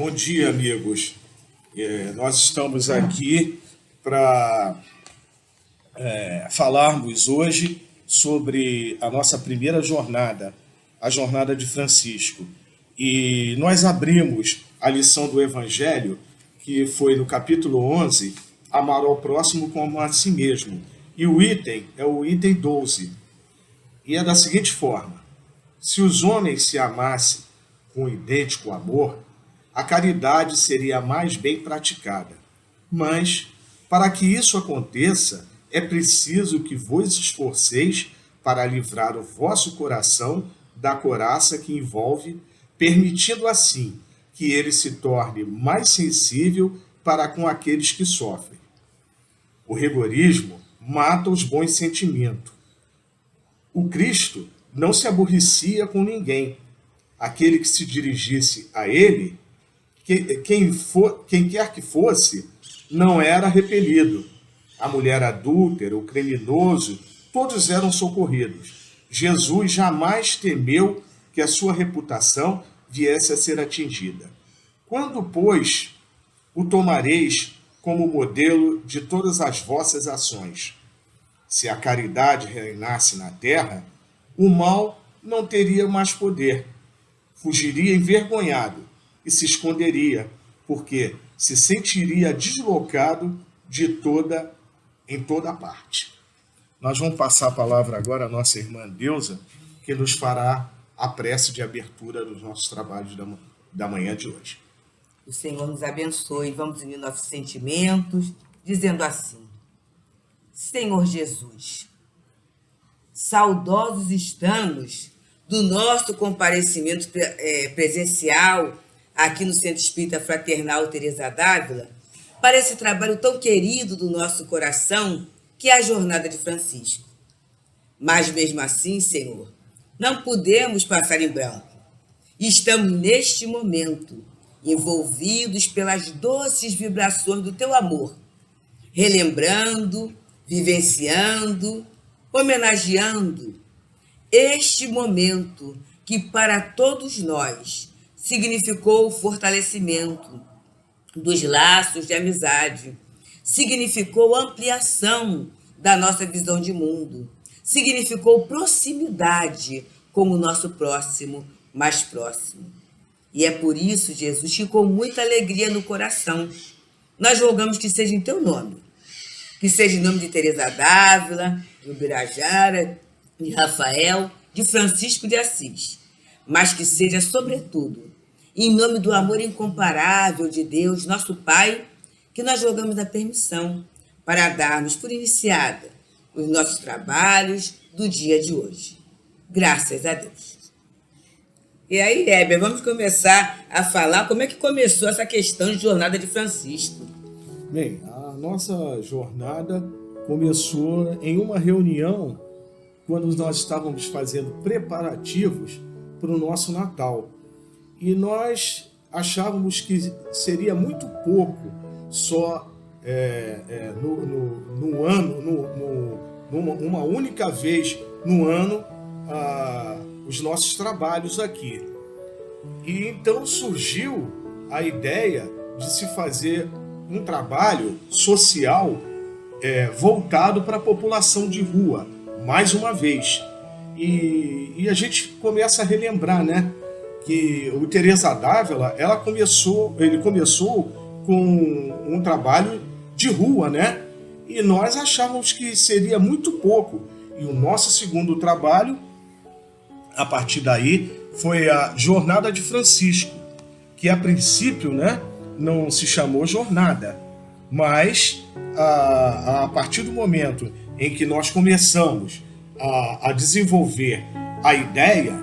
Bom dia, amigos. Nós estamos aqui para falarmos hoje sobre a nossa primeira jornada, a jornada de Francisco. E nós abrimos a lição do Evangelho, que foi no capítulo 11, amar ao próximo como a si mesmo. E o item é o item 12. E é da seguinte forma: se os homens se amassem com idêntico amor, a caridade seria mais bem praticada. Mas, para que isso aconteça, é preciso que vos esforceis para livrar o vosso coração da couraça que envolve, permitindo assim que ele se torne mais sensível para com aqueles que sofrem. O rigorismo mata os bons sentimentos. O Cristo não se aborrecia com ninguém. Aquele que se dirigisse a ele, quem quer que fosse, não era repelido. A mulher adúltera, o criminoso, todos eram socorridos. Jesus jamais temeu que a sua reputação viesse a ser atingida. Quando, pois, o tomareis como modelo de todas as vossas ações? Se a caridade reinasse na terra, o mal não teria mais poder. Fugiria envergonhado e se esconderia, porque se sentiria deslocado em toda parte. Nós vamos passar a palavra agora à nossa irmã Deusa, que nos fará a prece de abertura dos nossos trabalhos da manhã de hoje. O Senhor nos abençoe. Vamos unir nossos sentimentos, dizendo assim: Senhor Jesus, saudosos estamos do nosso comparecimento presencial aqui no Centro Espírita Fraternal Teresa d'Ávila para esse trabalho tão querido do nosso coração, que é a Jornada de Francisco. Mas mesmo assim, Senhor, não podemos passar em branco. Estamos neste momento envolvidos pelas doces vibrações do teu amor, relembrando, vivenciando, homenageando este momento que para todos nós significou o fortalecimento dos laços de amizade, significou ampliação da nossa visão de mundo, significou proximidade com o nosso próximo, mais próximo. E é por isso, Jesus, que com muita alegria no coração, nós rogamos que seja em teu nome, que seja em nome de Teresa d'Ávila, de Ubirajara, de Rafael, de Francisco de Assis, mas que seja, sobretudo, em nome do amor incomparável de Deus, nosso Pai, que nós rogamos a permissão para darmos por iniciada os nossos trabalhos do dia de hoje. Graças a Deus. E aí, Heber, vamos começar a falar como é que começou essa questão de Jornada de Francisco. Bem, a nossa jornada começou em uma reunião quando nós estávamos fazendo preparativos para o nosso Natal. E nós achávamos que seria muito pouco só no ano, uma única vez no ano, os nossos trabalhos aqui. E então surgiu a ideia de se fazer um trabalho social voltado para a população de rua, mais uma vez. E a gente começa a relembrar, né, que o Teresa d'Ávila, ele começou com um trabalho de rua, né? E nós achávamos que seria muito pouco. E o nosso segundo trabalho, a partir daí, foi a Jornada de Francisco, que a princípio, né, não se chamou jornada, mas a partir do momento em que nós começamos a desenvolver a ideia,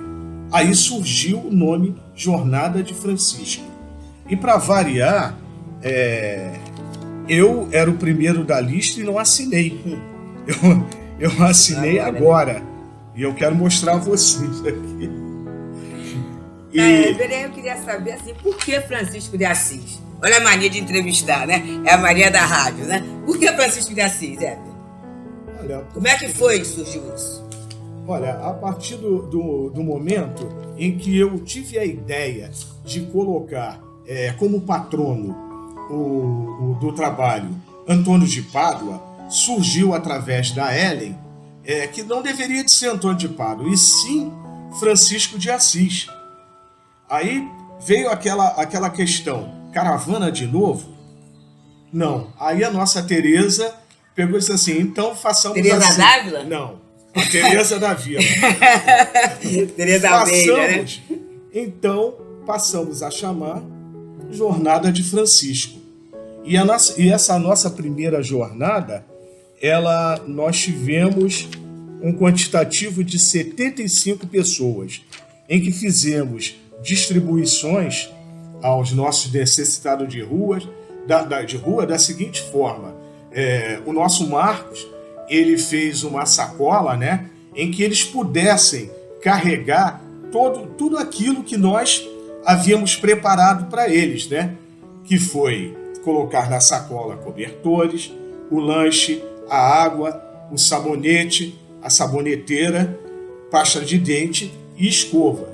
aí surgiu o nome Jornada de Francisco. E para variar, eu era o primeiro da lista e não assinei. Eu assinei agora. E eu quero mostrar a vocês aqui. Eu queria saber assim, por que Francisco de Assis? Olha a mania de entrevistar, né? É a mania da rádio, né? Por que Francisco de Assis, Olha, como é que foi que surgiu isso? Olha, a partir do momento em que eu tive a ideia de colocar como patrono do trabalho, Antônio de Pádua, surgiu através da Ellen, que não deveria de ser Antônio de Pádua, e sim Francisco de Assis. Aí veio aquela questão, caravana de novo? Não. Aí a nossa Teresa pegou e disse assim, então façamos Teresa assim. Dávila? Não, a Teresa da Vila. Teresa Almeida, né? Então passamos a chamar Jornada de Francisco. E essa nossa primeira jornada, nós tivemos um quantitativo de 75 pessoas, em que fizemos distribuições aos nossos necessitados de rua da seguinte forma. O nosso Marcos, ele fez uma sacola, né, em que eles pudessem carregar tudo aquilo que nós havíamos preparado para eles, né, que foi colocar na sacola cobertores, o lanche, a água, o sabonete, a saboneteira, pasta de dente e escova.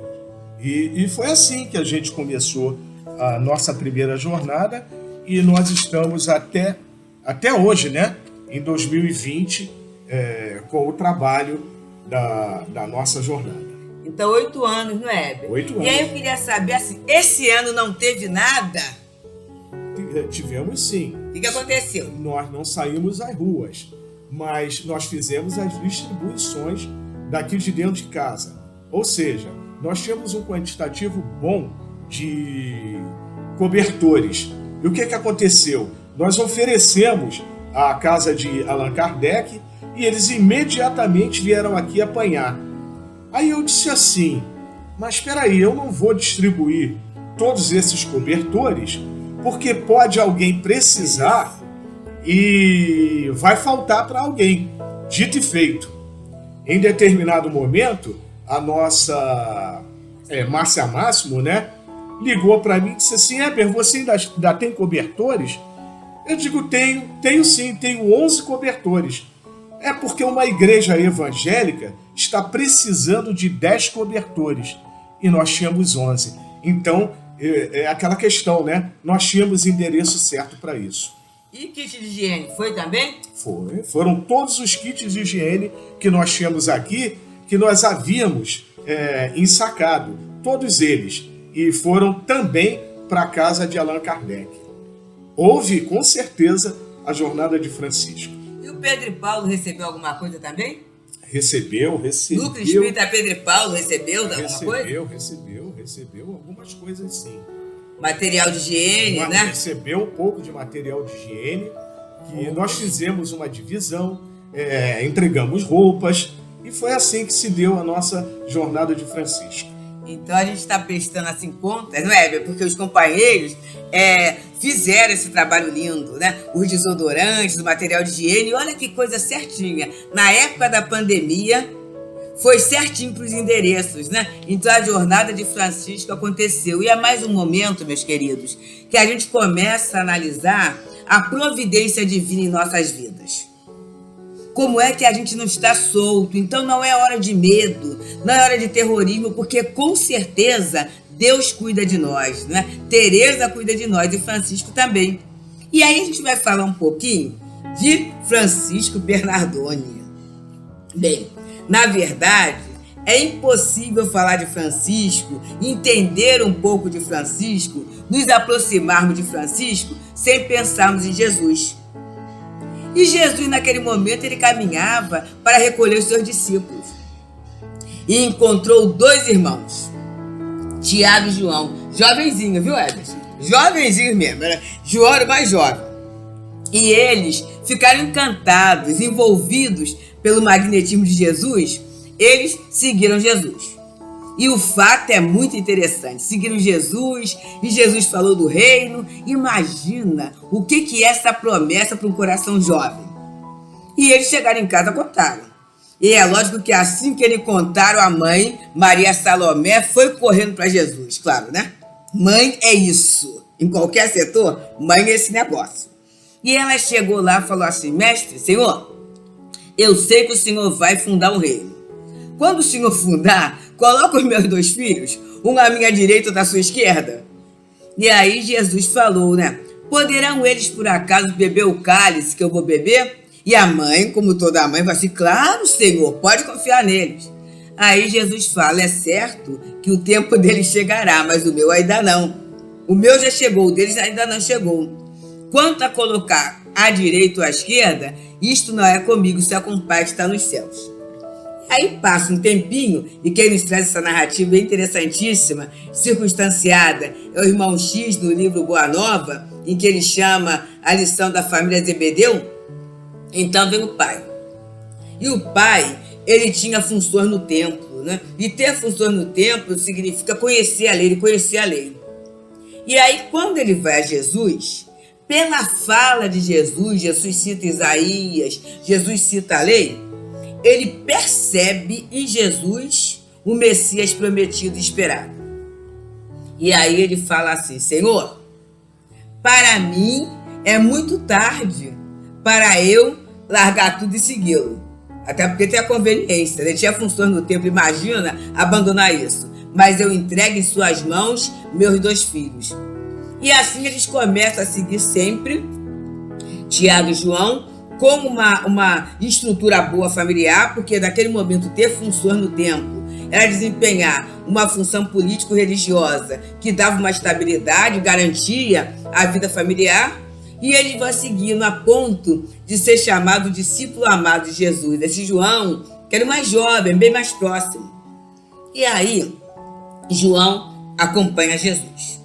E foi assim que a gente começou a nossa primeira jornada, e nós estamos até hoje, né, em 2020, com o trabalho da nossa jornada. Então, 8 anos, não é, Heber? 8 anos. E aí eu queria saber, assim, esse ano não teve nada? Tivemos sim. O que aconteceu? Nós não saímos às ruas, mas nós fizemos as distribuições daqui de dentro de casa. Ou seja, nós tínhamos um quantitativo bom de cobertores. E o que aconteceu? Nós oferecemos à casa de Allan Kardec e eles imediatamente vieram aqui apanhar. Aí eu disse assim, mas espera aí, eu não vou distribuir todos esses cobertores porque pode alguém precisar e vai faltar para alguém. Dito e feito. Em determinado momento, a nossa Márcia Máximo, né, ligou para mim e disse assim, Heber, você ainda tem cobertores? Eu digo, tenho sim, tenho 11 cobertores. É porque uma igreja evangélica está precisando de 10 cobertores e nós tínhamos 11. Então, é aquela questão, né? Nós tínhamos endereço certo para isso. E kit de higiene, foi também? Foram todos os kits de higiene que nós tínhamos aqui, que nós havíamos ensacado, todos eles. E foram também para a casa de Allan Kardec. Houve, com certeza, a jornada de Francisco. E o Pedro e Paulo recebeu alguma coisa também? Recebeu. Núcleo Espírita Pedro e Paulo recebeu alguma coisa? Recebeu algumas coisas sim. Material de higiene, Mas né? recebeu um pouco de material de higiene, que nós fizemos uma divisão, entregamos roupas, e foi assim que se deu a nossa jornada de Francisco. Então a gente está prestando assim contas, não é? Porque os companheiros fizeram esse trabalho lindo, né? Os desodorantes, o material de higiene, e olha que coisa certinha. Na época da pandemia, foi certinho para os endereços, né? Então a jornada de Francisco aconteceu. E é mais um momento, meus queridos, que a gente começa a analisar a providência divina em nossas vidas. Como é que a gente não está solto? Então não é hora de medo, não é hora de terrorismo, porque com certeza Deus cuida de nós, né? Teresa cuida de nós e Francisco também. E aí a gente vai falar um pouquinho de Francisco Bernardoni. Bem, na verdade, é impossível falar de Francisco, entender um pouco de Francisco, nos aproximarmos de Francisco sem pensarmos em Jesus. E Jesus, naquele momento, ele caminhava para recolher os seus discípulos. E encontrou 2 irmãos, Tiago e João, jovenzinhos, viu, Everson? Jovenzinhos mesmo, era João era mais jovem. E eles ficaram encantados, envolvidos pelo magnetismo de Jesus, eles seguiram Jesus. E o fato é muito interessante. Seguiram Jesus, e Jesus falou do reino. Imagina o que é essa promessa para um coração jovem. E eles chegaram em casa e contaram. E é lógico que assim que eles contaram, a mãe, Maria Salomé, foi correndo para Jesus. Claro, né? Mãe é isso. Em qualquer setor, mãe é esse negócio. E ela chegou lá e falou assim, mestre, Senhor, eu sei que o Senhor vai fundar um reino. Quando o Senhor fundar, coloca os meus 2 filhos, um à minha direita e outro à sua esquerda. E aí Jesus falou, né? Poderão eles, por acaso, beber o cálice que eu vou beber? E a mãe, como toda mãe, vai assim, claro, Senhor, pode confiar neles. Aí Jesus fala, é certo que o tempo deles chegará, mas o meu ainda não. O meu já chegou, o deles ainda não chegou. Quanto a colocar à direita ou à esquerda, isto não é comigo, isso é com o Pai que está nos céus. Aí passa um tempinho, e quem nos traz essa narrativa interessantíssima, circunstanciada, é o irmão X no livro Boa Nova, em que ele chama a lição da família Zebedeu. Então vem o pai. E o pai, ele tinha funções no templo, né? E ter funções no templo significa conhecer a lei, ele conhecia a lei. E aí, quando ele vai a Jesus, pela fala de Jesus, Jesus cita Isaías, Jesus cita a lei, ele percebe em Jesus o Messias prometido e esperado. E aí ele fala assim, Senhor, para mim é muito tarde para eu largar tudo e segui-lo. Até porque tem a conveniência, ele tinha funções no templo, imagina abandonar isso. Mas eu entrego em suas mãos meus 2 filhos. E assim eles começam a seguir sempre Tiago e João, como uma estrutura boa familiar, porque naquele momento ter funções no templo era desempenhar uma função político-religiosa que dava uma estabilidade, garantia à vida familiar, e eles vão seguindo a ponto de ser chamado discípulo amado de Jesus, esse João, que era o mais jovem, bem mais próximo. E aí, João acompanha Jesus.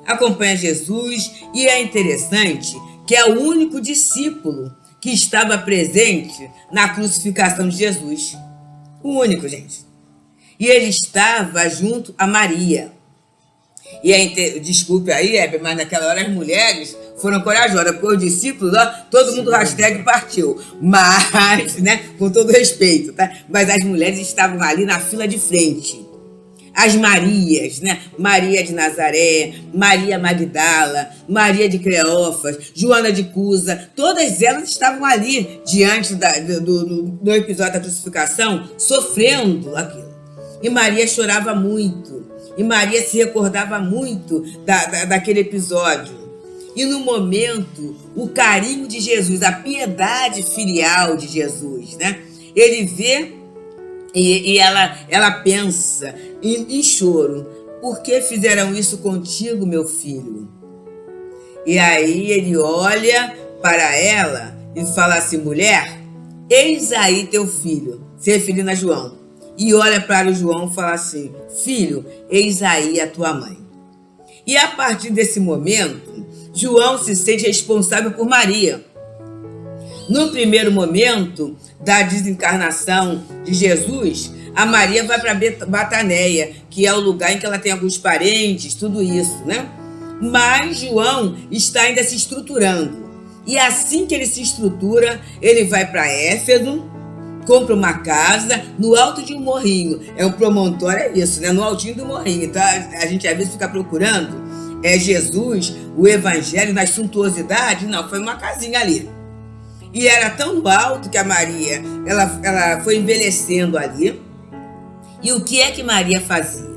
Acompanha Jesus, e é interessante que é o único discípulo que estava presente na crucificação de Jesus. O único, gente. E ele estava junto a Maria. E desculpe aí, Hebe, mas naquela hora as mulheres foram corajosas, porque os discípulos, ó, todo mundo hashtag partiu. Mas, né, com todo respeito, tá? Mas as mulheres estavam ali na fila de frente. As Marias, né? Maria de Nazaré, Maria Magdala, Maria de Cleófas, Joana de Cusa, todas elas estavam ali diante do episódio da crucificação, sofrendo aquilo. E Maria chorava muito, e Maria se recordava muito daquele episódio. E no momento, o carinho de Jesus, a piedade filial de Jesus, né? Ele vê e ela pensa em choro. Por que fizeram isso contigo, meu filho? E aí ele olha para ela e fala assim, mulher, eis aí teu filho, se referindo a João. E olha para o João e fala assim, filho, eis aí a tua mãe. E a partir desse momento, João se sente responsável por Maria. No primeiro momento da desencarnação de Jesus, a Maria vai para Bataneia, que é o lugar em que ela tem alguns parentes, tudo isso, né? Mas João está ainda se estruturando. E assim que ele se estrutura, ele vai para Éfeso, compra uma casa no alto de um morrinho. É um promontório, é isso, né? No altinho do morrinho. Então a gente às vezes fica procurando Jesus, o evangelho nas suntuosidades. Não, foi uma casinha ali. E era tão no alto que a Maria, ela foi envelhecendo ali. E o que é que Maria fazia?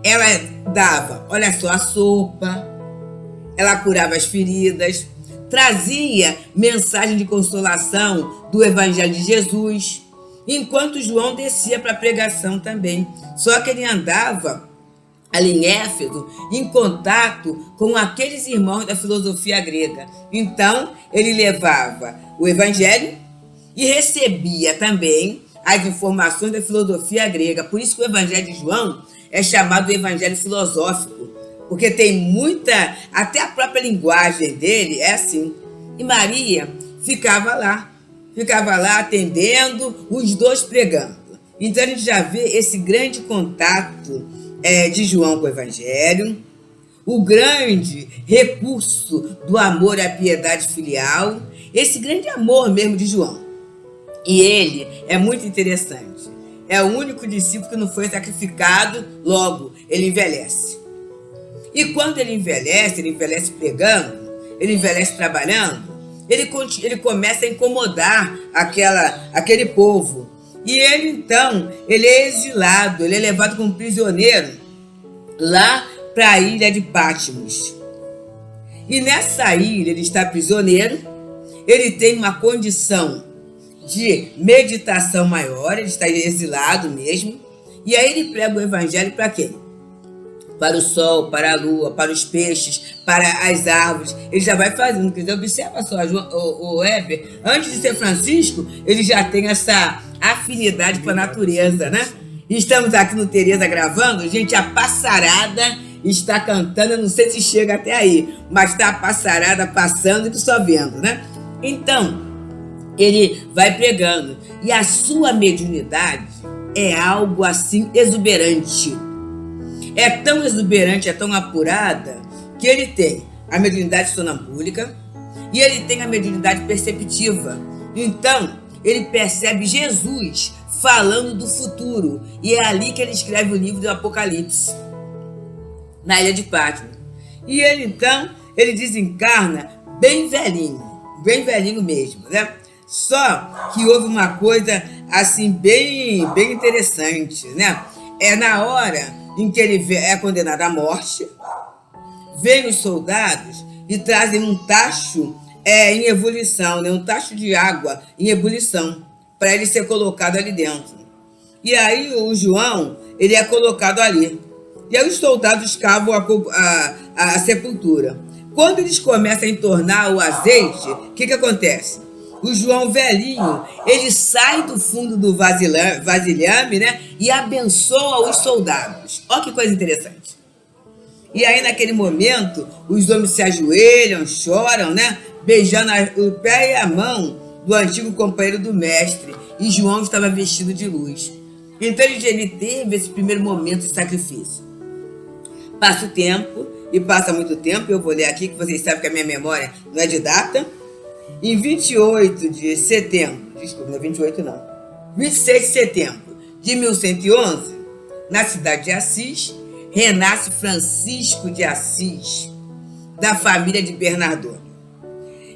Ela dava, olha só, a sopa, ela curava as feridas, trazia mensagem de consolação do Evangelho de Jesus, enquanto João descia para a pregação também. Só que ele andava ali em Éfeso, em contato com aqueles irmãos da filosofia grega. Então, ele levava o Evangelho e recebia também as informações da filosofia grega. Por isso que o Evangelho de João é chamado de Evangelho filosófico, porque tem muita, até a própria linguagem dele é assim. E Maria ficava lá atendendo, os 2 pregando. Então a gente já vê esse grande contato de João com o Evangelho, o grande recurso do amor à piedade filial, esse grande amor mesmo de João. E ele é muito interessante. É o único discípulo que não foi sacrificado, logo ele envelhece. E quando ele envelhece pregando, ele envelhece trabalhando, ele começa a incomodar aquele povo. E ele, então, ele é exilado, ele é levado como prisioneiro lá para a ilha de Patmos. E nessa ilha ele está prisioneiro, ele tem uma condição de meditação maior, ele está exilado mesmo, e aí ele prega o evangelho para quem? Para o sol, para a lua, para os peixes, para as árvores. Ele já vai fazendo. Quer dizer, observa só, o Heber, antes de ser Francisco, ele já tem essa afinidade com a natureza, né? Estamos aqui no Tereza gravando, gente, a passarada está cantando, eu não sei se chega até aí, mas está a passarada passando e só vendo, né? Então, ele vai pregando. E a sua mediunidade é algo assim exuberante. É tão exuberante, é tão apurada, que ele tem a mediunidade sonambúlica e ele tem a mediunidade perceptiva. Então, ele percebe Jesus falando do futuro. E é ali que ele escreve o livro do Apocalipse, na ilha de Patmos. E ele, então, ele desencarna bem velhinho mesmo, né? Só que houve uma coisa, assim, bem interessante, né? É na hora em que ele é condenado à morte, vêm os soldados e trazem um tacho em ebulição, né? Um tacho de água em ebulição, para ele ser colocado ali dentro. E aí o João, ele é colocado ali. E aí os soldados cavam a sepultura. Quando eles começam a entornar o azeite, o que acontece? O João velhinho, ele sai do fundo do vasilhame, né? E abençoa os soldados. Olha que coisa interessante. E aí, naquele momento, os homens se ajoelham, choram, né? Beijando o pé e a mão do antigo companheiro do mestre. E João estava vestido de luz. Então, ele teve esse primeiro momento de sacrifício. Passa o tempo, e passa muito tempo. Eu vou ler aqui, que vocês sabem que a minha memória não é de data. Em 28 de setembro, desculpa, não é 28 não, 26 de setembro de 1111, na cidade de Assis, renasce Francisco de Assis, da família de Bernardone.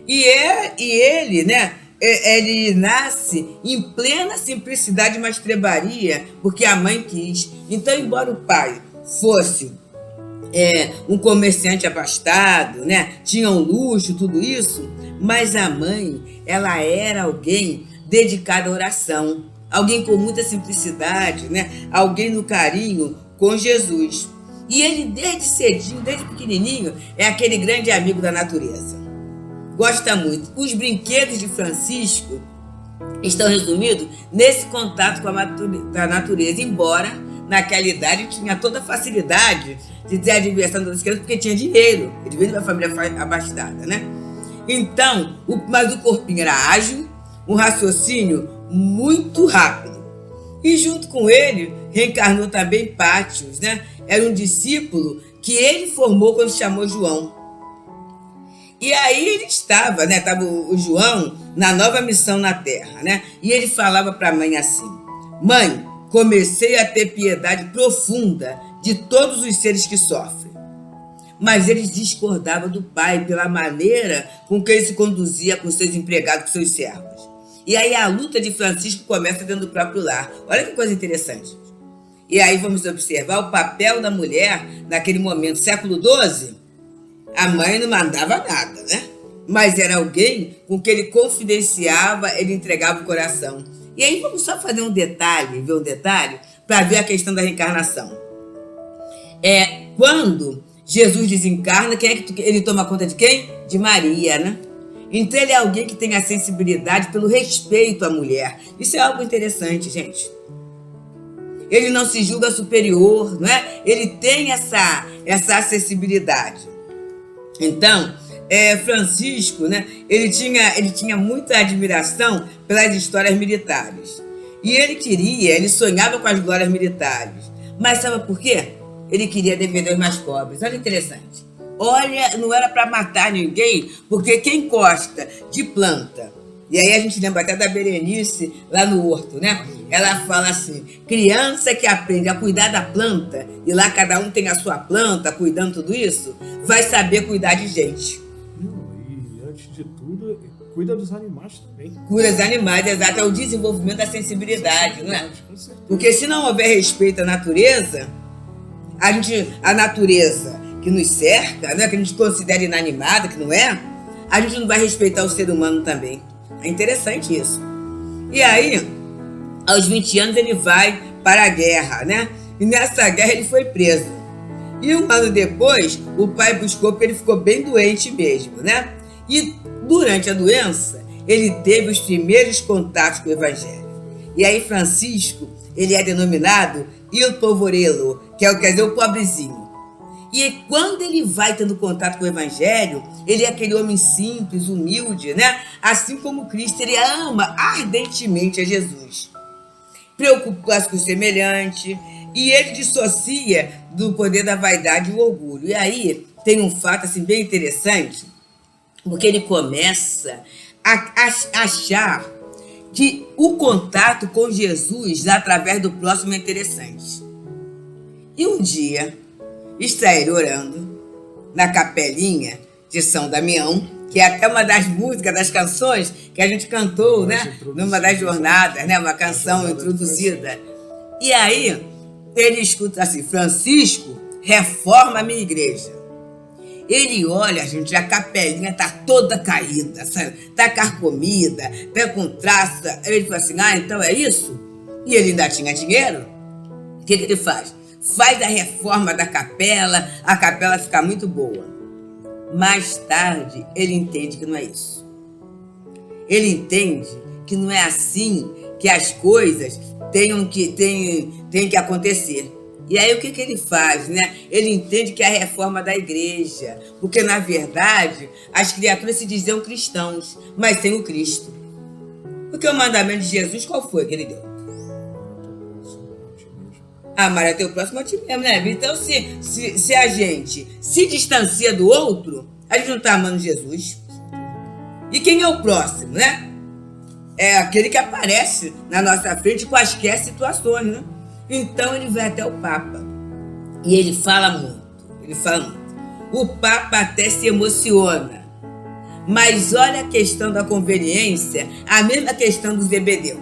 E ele, né, ele nasce em plena simplicidade e mastrebaria, porque a mãe quis. Então, embora o pai fosse um comerciante abastado, né, tinha um luxo, tudo isso, mas a mãe, ela era alguém dedicada à oração, alguém com muita simplicidade, né, alguém no carinho com Jesus. E ele, desde cedinho, desde pequenininho, é aquele grande amigo da natureza. Gosta muito. Os brinquedos de Francisco estão resumidos nesse contato com a natureza, embora naquela idade tinha toda a facilidade de ter a diversão das crianças, porque tinha dinheiro. Ele veio de uma família abastada, né? Então, mas o corpinho era ágil, um raciocínio muito rápido. E junto com ele, reencarnou também Pátios, né? Era um discípulo que ele formou quando chamou João. E aí ele estava, né? Estava o João na nova missão na Terra, né? E ele falava para a mãe assim: mãe, comecei a ter piedade profunda de todos os seres que sofrem. Mas eles discordavam do pai pela maneira com que ele se conduzia com seus empregados, com seus servos. E aí a luta de Francisco começa dentro do próprio lar. Olha que coisa interessante. E aí vamos observar o papel da mulher naquele momento, século XII. A mãe não mandava nada, né? Mas era alguém com que ele confidenciava, ele entregava o coração. E aí vamos só fazer um detalhe, para ver a questão da reencarnação. Quando Jesus desencarna, quem é que ele toma conta de quem? De Maria, né? Então ele é alguém que tem a sensibilidade pelo respeito à mulher. Isso é algo interessante, gente. Ele não se julga superior, não é? Ele tem essa acessibilidade. Então, Francisco, né? Ele tinha muita admiração pelas histórias militares. E ele sonhava com as glórias militares. Mas sabe por quê? Ele queria defender os mais pobres. Olha que interessante. Olha, não era para matar ninguém, porque quem gosta de planta, e aí a gente lembra até da Berenice lá no Horto, né? Ela fala assim: criança que aprende a cuidar da planta, e lá cada um tem a sua planta, cuidando tudo isso, vai saber cuidar de gente. E antes de tudo, cuida dos animais também. Cuida dos animais, exato, é o desenvolvimento da sensibilidade, não é? Porque se não houver respeito à natureza, a natureza que nos cerca, né, que a gente considera inanimada, que não é, a gente não vai respeitar o ser humano também. É interessante isso. E aí, aos 20 anos, ele vai para a guerra, né? E nessa guerra ele foi preso. E um ano depois, o pai buscou porque ele ficou bem doente mesmo, né? E durante a doença, ele teve os primeiros contatos com o Evangelho. E aí Francisco, ele é denominado Il Poverello, quer dizer, o pobrezinho. E quando ele vai tendo contato com o Evangelho, ele é aquele homem simples, humilde, né? Assim como Cristo, ele ama ardentemente a Jesus. Preocupa-se com o semelhante, e ele dissocia do poder da vaidade e o orgulho. E aí tem um fato assim, bem interessante, porque ele começa a achar que o contato com Jesus através do próximo é interessante. E um dia, está ele orando na capelinha de São Damião, que é até uma das músicas, das canções que a gente cantou, né? Numa das jornadas, né? Uma canção introduzida. E aí, ele escuta assim, Francisco, reforma a minha igreja. Ele olha, gente, a capelinha tá toda caída, sabe? Tá carcomida, tá com traça. Ele fala assim, então é isso? E ele ainda tinha dinheiro? O que ele faz? Faz a reforma da capela, a capela fica muito boa. Mais tarde, ele entende que não é isso. Ele entende que não é assim que as coisas têm que acontecer. E aí o que ele faz, né? Ele entende que é a reforma da igreja, porque na verdade as criaturas se diziam cristãos, mas sem o Cristo. Porque o mandamento de Jesus qual foi que ele deu? Amar a teu próximo a ti mesmo, né? Então se a gente se distancia do outro, a gente não está amando Jesus. E quem é o próximo, né? É aquele que aparece na nossa frente em quaisquer situações, né? Então ele vai até o Papa e ele fala muito. O Papa até se emociona. Mas olha a questão da conveniência, a mesma questão do Zebedeu.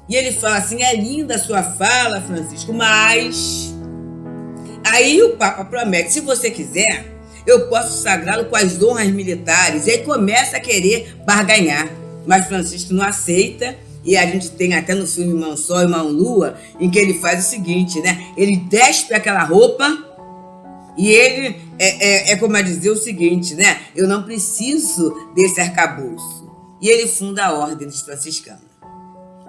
E ele fala assim, é linda a sua fala, Francisco, mas... Aí o Papa promete, se você quiser, eu posso sagrá-lo com as honras militares. E aí começa a querer barganhar. Mas Francisco não aceita. E a gente tem até no filme Mão Sol e Mão Lua, em que ele faz o seguinte, né? Ele despe aquela roupa e ele é como a dizer o seguinte, né? Eu não preciso desse arcabouço. E ele funda a Ordem dos Franciscanos.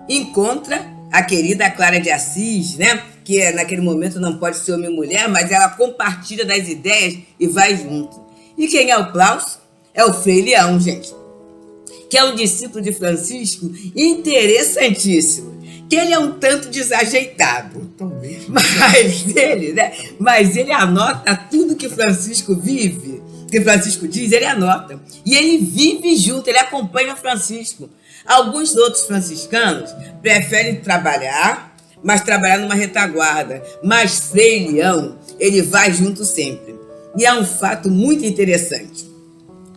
Encontra a querida Clara de Assis, né? Que naquele momento não pode ser homem e mulher, mas ela compartilha das ideias e vai junto. E quem é o Claus? É o Frei Leão, gente. Que é um discípulo de Francisco interessantíssimo, que ele é um tanto desajeitado, mas ele anota tudo que Francisco vive, que Francisco diz, ele anota, e ele vive junto, ele acompanha Francisco. Alguns outros franciscanos preferem trabalhar, mas trabalhar numa retaguarda, mas Frei Leão, ele vai junto sempre, e é um fato muito interessante.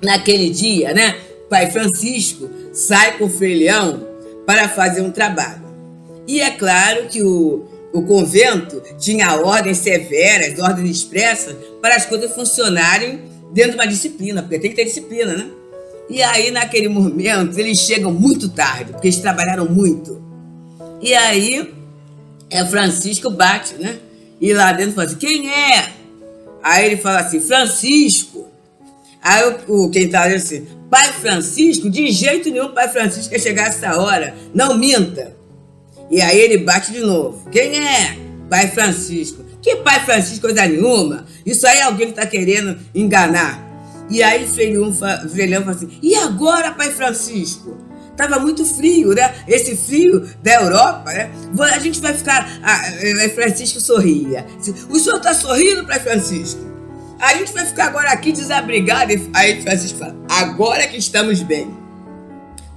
Naquele dia, né, Pai Francisco sai com o Frei Leão para fazer um trabalho. E é claro que o convento tinha ordens severas, ordens expressas, para as coisas funcionarem dentro de uma disciplina, porque tem que ter disciplina, né? E aí, naquele momento, eles chegam muito tarde, porque eles trabalharam muito. E aí, Francisco bate, né? E lá dentro fala assim, quem é? Aí ele fala assim, Francisco. Aí quem tá dizendo assim, Pai Francisco, de jeito nenhum Pai Francisco quer chegar a essa hora, não minta. E aí ele bate de novo. Quem é? Pai Francisco. Que Pai Francisco, coisa nenhuma? Isso aí é alguém que está querendo enganar. E aí Frei Leão fala assim, e agora, Pai Francisco? Tava muito frio, né? Esse frio da Europa, né? A gente vai ficar... Francisco sorria. O senhor está sorrindo, Pai Francisco? A gente vai ficar agora aqui desabrigado. Aí Francisco fala, agora que estamos bem.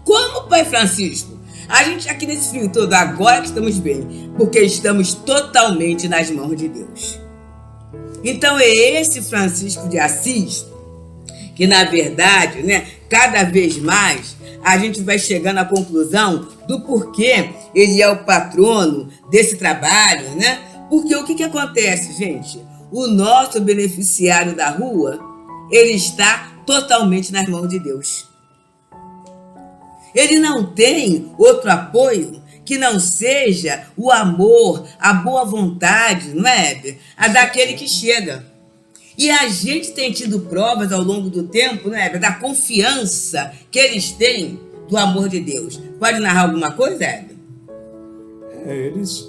Como, Pai Francisco? A gente aqui nesse frio todo, agora que estamos bem. Porque estamos totalmente nas mãos de Deus. Então é esse Francisco de Assis, que na verdade, né, cada vez mais, a gente vai chegando à conclusão do porquê ele é o patrono desse trabalho, né? Porque o que acontece, gente? o nosso beneficiário da rua, ele está totalmente nas mãos de Deus. Ele não tem outro apoio que não seja o amor, a boa vontade, não é? A daquele que chega. E a gente tem tido provas ao longo do tempo, né, da confiança que eles têm do amor de Deus. Pode narrar alguma coisa, Hebe? Eles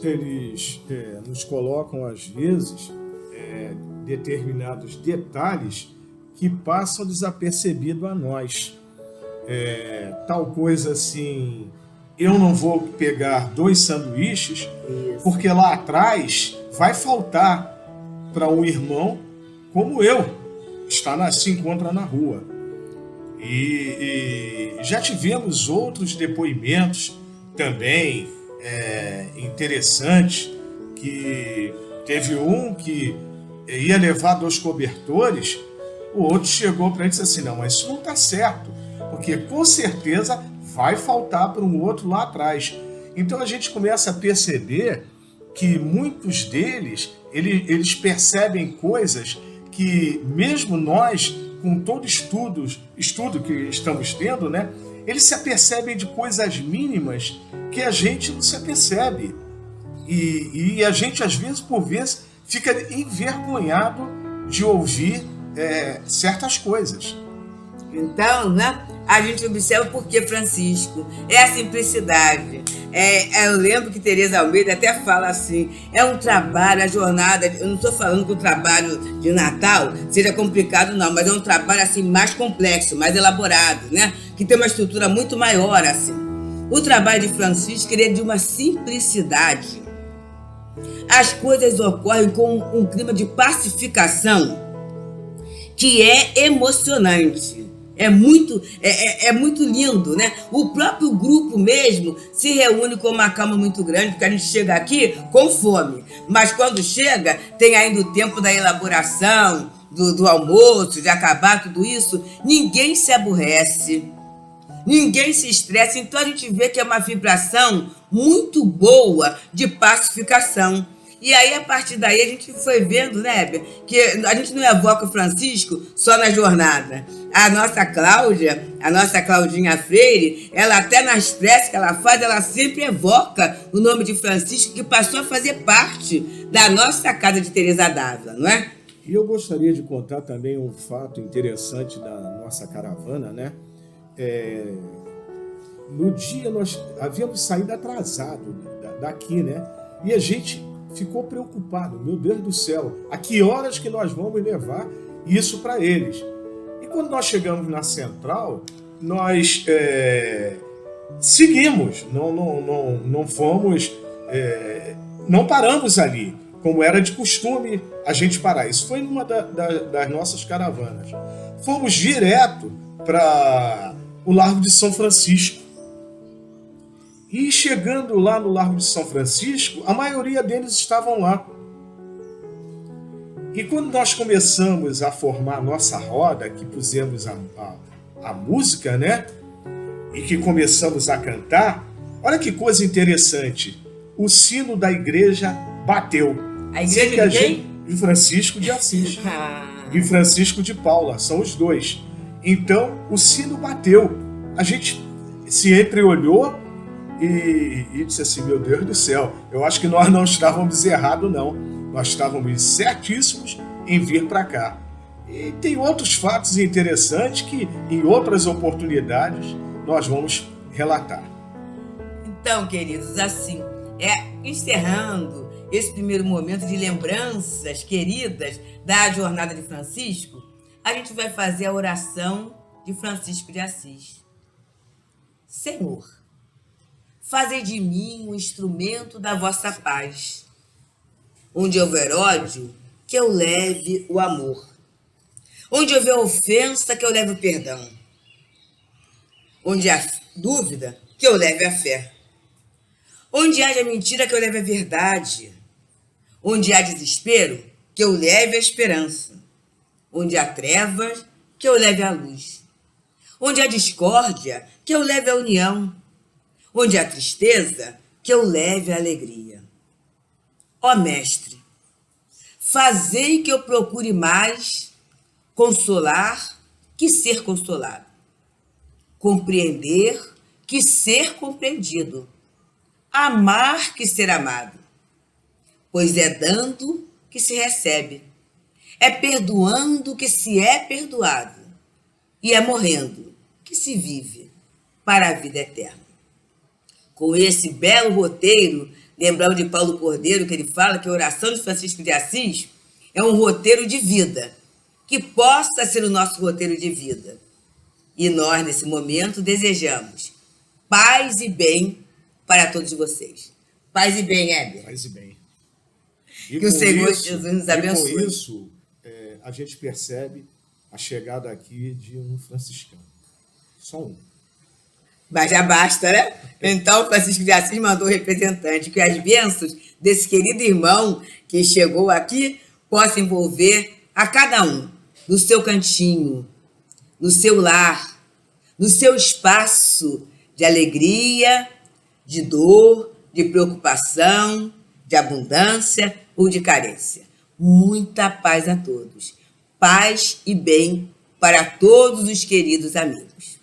nos colocam, às vezes, determinados detalhes que passam desapercebido a nós. Tal coisa assim, eu não vou pegar 2 sanduíches, porque lá atrás vai faltar para um irmão como eu, se encontra na rua. E já tivemos outros depoimentos também interessantes, que teve um que ia levar 2 cobertores, o outro chegou para ele e disse assim, não, mas isso não está certo, porque com certeza vai faltar para um outro lá atrás. Então a gente começa a perceber que muitos deles, eles percebem coisas que mesmo nós, com todo estudo que estamos tendo, né, eles se apercebem de coisas mínimas que a gente não se apercebe. E a gente, às vezes, por vezes, fica envergonhado de ouvir certas coisas. Então, né, a gente observa o porquê, Francisco. É a simplicidade. Eu lembro que Tereza Almeida até fala assim, é um trabalho, a jornada, eu não estou falando que o trabalho de Natal seja complicado, não, mas é um trabalho assim mais complexo, mais elaborado, né? Que tem uma estrutura muito maior, assim. O trabalho de Francisco, ele é de uma simplicidade. As coisas ocorrem com um clima de pacificação que é emocionante. É muito lindo, né? O próprio grupo mesmo se reúne com uma calma muito grande, porque a gente chega aqui com fome. Mas quando chega, tem ainda o tempo da elaboração, do almoço, de acabar tudo isso. Ninguém se aborrece, ninguém se estressa. Então a gente vê que é uma vibração muito boa de pacificação. E aí, a partir daí, a gente foi vendo, né, que a gente não evoca o Francisco só na jornada. A nossa Cláudia, a nossa Claudinha Freire, ela até nas preces que ela faz, ela sempre evoca o nome de Francisco, que passou a fazer parte da nossa casa de Teresa d'Ávila, não é? E eu gostaria de contar também um fato interessante da nossa caravana, né? No dia nós havíamos saído atrasado daqui, né? E a gente ficou preocupado, meu Deus do céu, a que horas que nós vamos levar isso para eles? E quando nós chegamos na central, nós seguimos, não fomos, não paramos ali, como era de costume a gente parar. Isso foi numa das nossas caravanas. Fomos direto para o Largo de São Francisco. E chegando lá no Largo de São Francisco, a maioria deles estavam lá. E quando nós começamos a formar a nossa roda, que pusemos a música, né? E que começamos a cantar, olha que coisa interessante. O sino da igreja bateu. A igreja de quem? De Francisco de Assis. E Francisco de Paula, são os dois. Então, o sino bateu. A gente se entreolhou e disse assim, meu Deus do céu, eu acho que nós não estávamos errados, não. Nós estávamos certíssimos em vir para cá. E tem outros fatos interessantes que, em outras oportunidades, nós vamos relatar. Então, queridos, assim, encerrando esse primeiro momento de lembranças queridas da jornada de Francisco, a gente vai fazer a oração de Francisco de Assis. Senhor, fazei de mim um instrumento da vossa paz. Onde houver ódio, que eu leve o amor. Onde houver ofensa, que eu leve o perdão. Onde há dúvida, que eu leve a fé. Onde haja mentira, que eu leve a verdade. Onde há desespero, que eu leve a esperança. Onde há trevas, que eu leve a luz. Onde há discórdia, que eu leve a união. Onde há tristeza, que eu leve a alegria. Ó Mestre, Fazei que eu procure mais consolar que ser consolado, compreender que ser compreendido, amar que ser amado, pois é dando que se recebe, é perdoando que se é perdoado, e é morrendo que se vive para a vida eterna. Com esse belo roteiro, lembrando de Paulo Cordeiro, que ele fala que a oração de Francisco de Assis é um roteiro de vida, que possa ser o nosso roteiro de vida. E nós, nesse momento, desejamos paz e bem para todos vocês. Paz e bem, Heber. Paz e bem. Que o Senhor Jesus nos abençoe. E com isso, a gente percebe a chegada aqui de um franciscano. Só um. Mas já basta, né? Então, Francisco de Assis mandou o representante que as bênçãos desse querido irmão que chegou aqui possam envolver a cada um no seu cantinho, no seu lar, no seu espaço de alegria, de dor, de preocupação, de abundância ou de carência. Muita paz a todos. Paz e bem para todos os queridos amigos.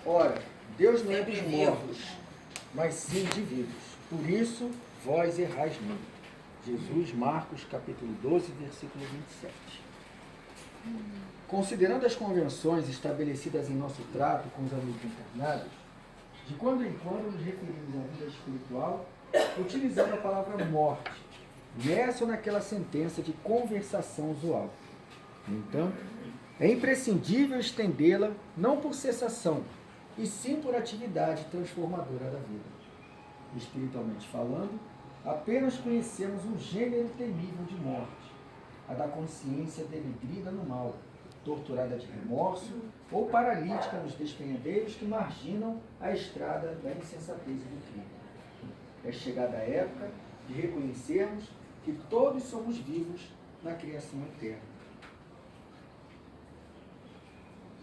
Ora, Deus não é dos mortos, mas sim de vivos. Por isso, vós errais muito. Jesus, Marcos, capítulo 12, versículo 27. Considerando as convenções estabelecidas em nosso trato com os amigos encarnados, de quando em quando nos referimos à vida espiritual, utilizando a palavra morte, nessa ou naquela sentença de conversação usual. No entanto, é imprescindível estendê-la não por cessação, e sim por atividade transformadora da vida. Espiritualmente falando, apenas conhecemos um gênero temível de morte, a da consciência denudrida no mal, torturada de remorso, ou paralítica nos despenhadeiros que marginam a estrada da insensatez e do crime. É chegada a época de reconhecermos que todos somos vivos na criação eterna.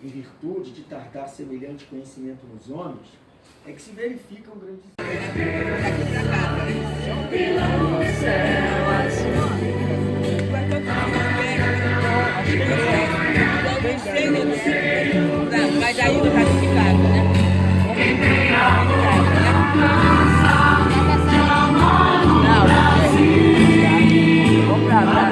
Em virtude de tardar semelhante conhecimento nos homens, é que se verificam grandes... Mas aí não está ficado, né? Vamos pra lá.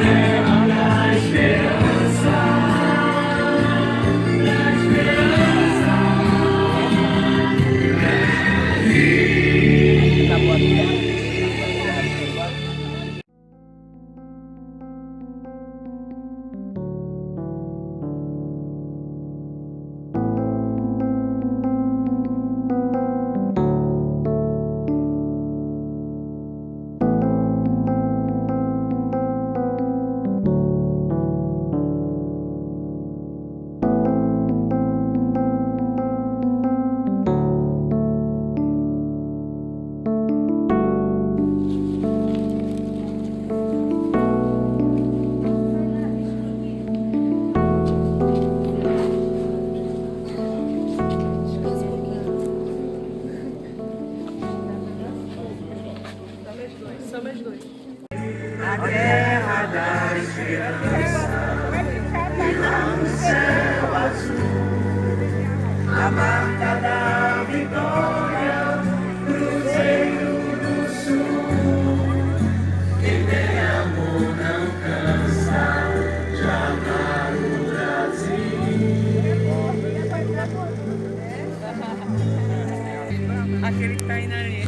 Aquele que tá aí na areia.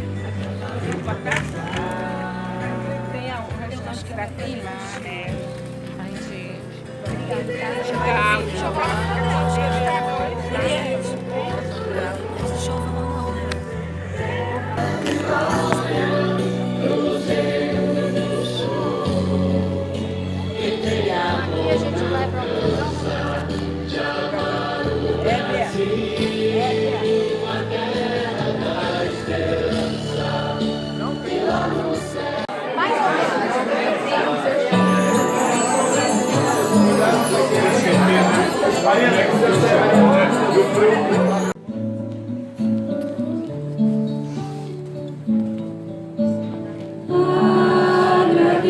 Tem o acho que vai ter lá, né? A gente jogar E a gente vai pra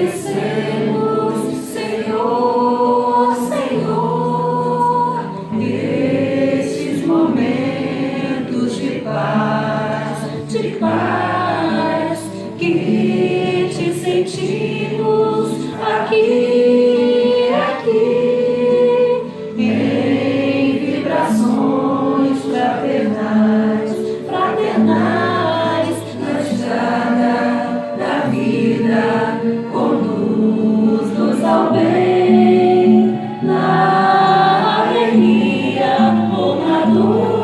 Agradecemos, Senhor, Senhor, estes momentos de paz que te sentimos aqui, em vibrações fraternais, na estrada da vida, conduz-nos ao bem, na alegria ou na dor.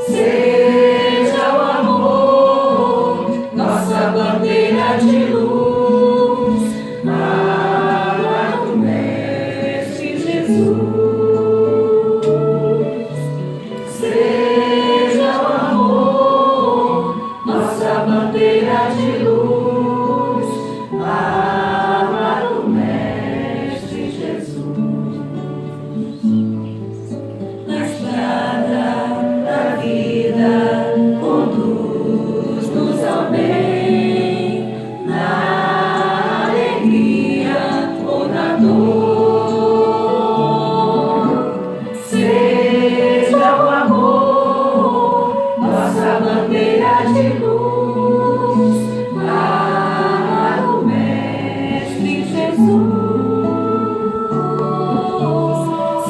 Seja o amor nossa bandeira de luz, amado Mestre Jesus. Seja o amor nossa bandeira de luz, amado Mestre Jesus. Na estrada da vida, conduz-nos ao bem, na alegria ou na dor. Seja o amor nossa bandeira de luz, amado Mestre Jesus.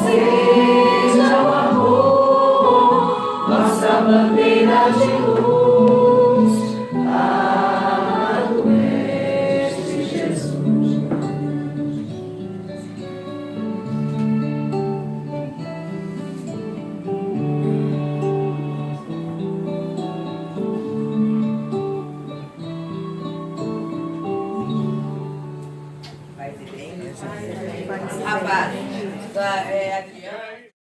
Seja o amor nossa bandeira de luz, amado Mestre Jesus. Vai Paz e bem. Rapaz, Adriana.